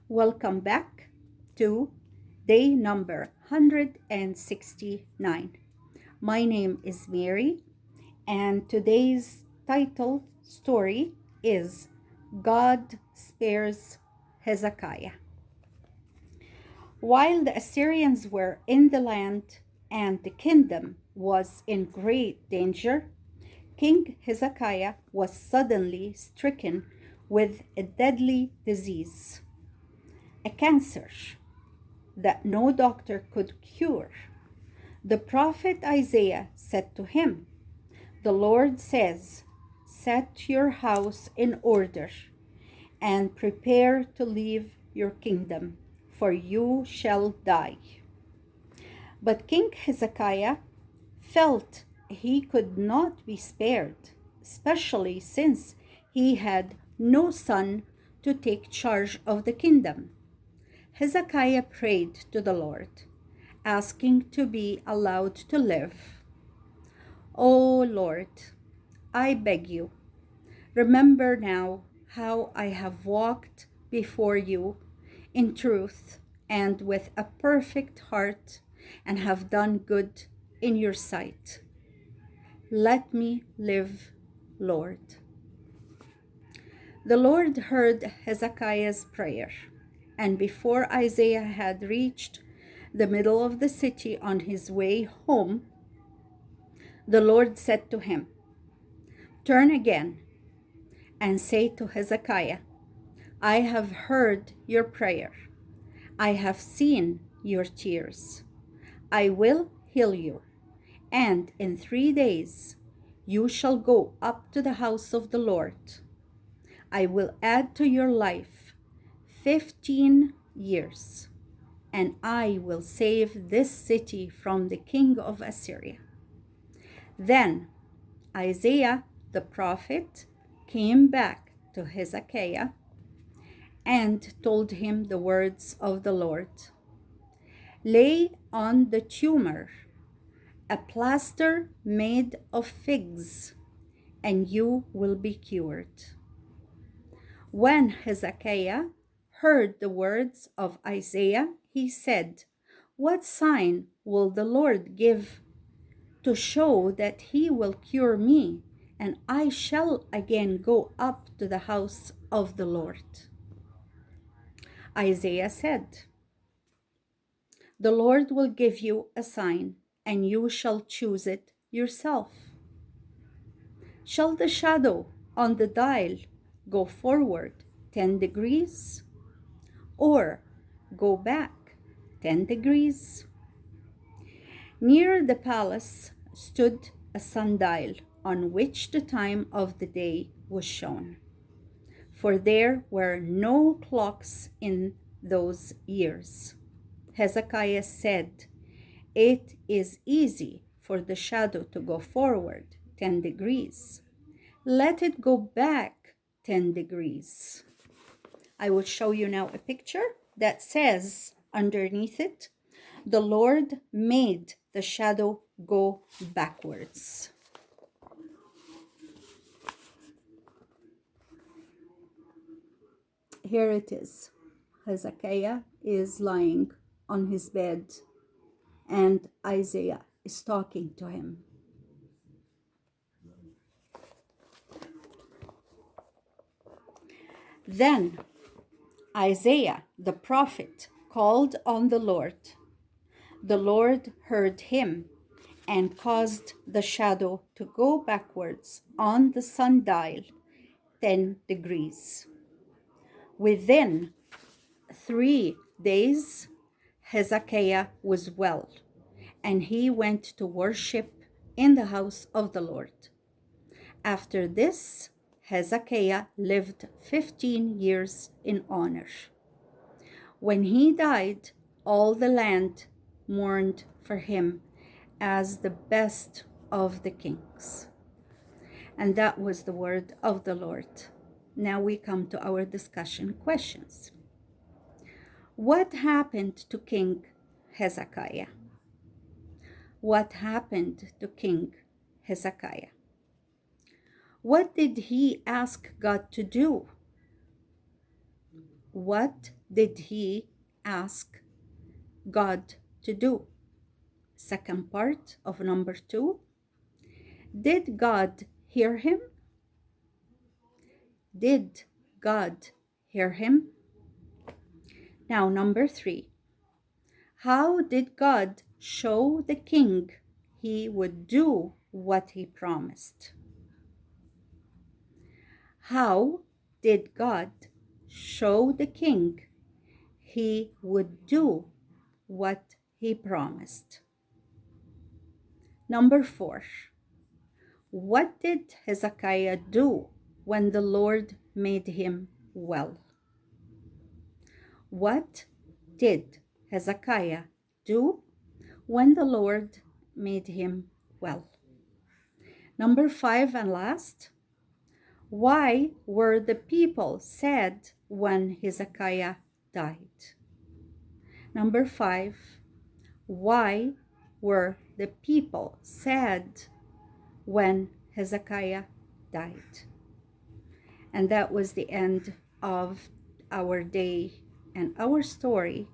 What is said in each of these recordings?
Welcome back to day number 169. My name is Mary, and today's title story is God Spares Hezekiah. While the Assyrians were in the land and the kingdom was in great danger, King Hezekiah was suddenly stricken with a deadly disease, a cancer that no doctor could cure. The prophet Isaiah said to him, "The Lord says, set your house in order and prepare to leave your kingdom, for you shall die." But King Hezekiah felt he could not be spared, especially since he had no son to take charge of the kingdom. Hezekiah prayed to the Lord, asking to be allowed to live. "O Lord, I beg you, remember now how I have walked before you in truth and with a perfect heart and have done good in your sight. Let me live, Lord." The Lord heard Hezekiah's prayer, and before Isaiah had reached the middle of the city on his way home, the Lord said to him, "Turn again and say to Hezekiah, I have heard your prayer. I have seen your tears. I will heal you, and in 3 days you shall go up to the house of the Lord. I will add to your life 15 years, and I will save this city from the king of Assyria." Then Isaiah the prophet came back to Hezekiah and told him the words of the Lord. "Lay on the tumor a plaster made of figs, and you will be cured." When Hezekiah heard the words of Isaiah, he said, "What sign will the Lord give to show that he will cure me, and I shall again go up to the house of the Lord?" Isaiah said, "The Lord will give you a sign, and you shall choose it yourself. Shall the shadow on the dial go forward 10 degrees or go back 10 degrees? Near the palace stood a sundial on which the time of the day was shown, for there were no clocks in those years. Hezekiah said, "It is easy for the shadow to go forward 10 degrees. Let it go back 10 degrees." I will show you now a picture that says underneath it, "The Lord made the shadow go backwards." Here it is. Hezekiah is lying on his bed, and Isaiah is talking to him. Then Isaiah the prophet called on the Lord. The Lord heard him and caused the shadow to go backwards on the sundial 10 degrees. Within 3 days, Hezekiah was well, and he went to worship in the house of the Lord. After this, Hezekiah lived 15 years in honor. When he died, all the land mourned for him as the best of the kings. And that was the word of the Lord. Now we come to our discussion questions. What happened to King Hezekiah? What happened to King Hezekiah? What did he ask God to do? What did he ask God to do? Second part of number 2. Did God hear him? Did God hear him? Now, number 3. How did God show the king he would do what he promised? How did God show the king he would do what he promised? Number 4. What did Hezekiah do when the Lord made him well? What did Hezekiah do when the Lord made him well? Number 5 and last. Why were the people sad when Hezekiah died? Number 5. Why were the people sad when Hezekiah died? And that was the end of our day and our story,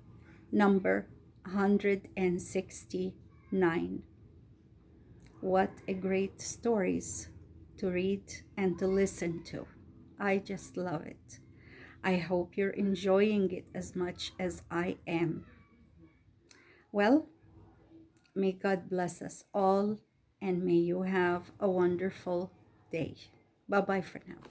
number 169. What a great stories to read and to listen to. I just love it. I hope you're enjoying it as much as I am. Well, may God bless us all and may you have a wonderful day. Bye-bye for now.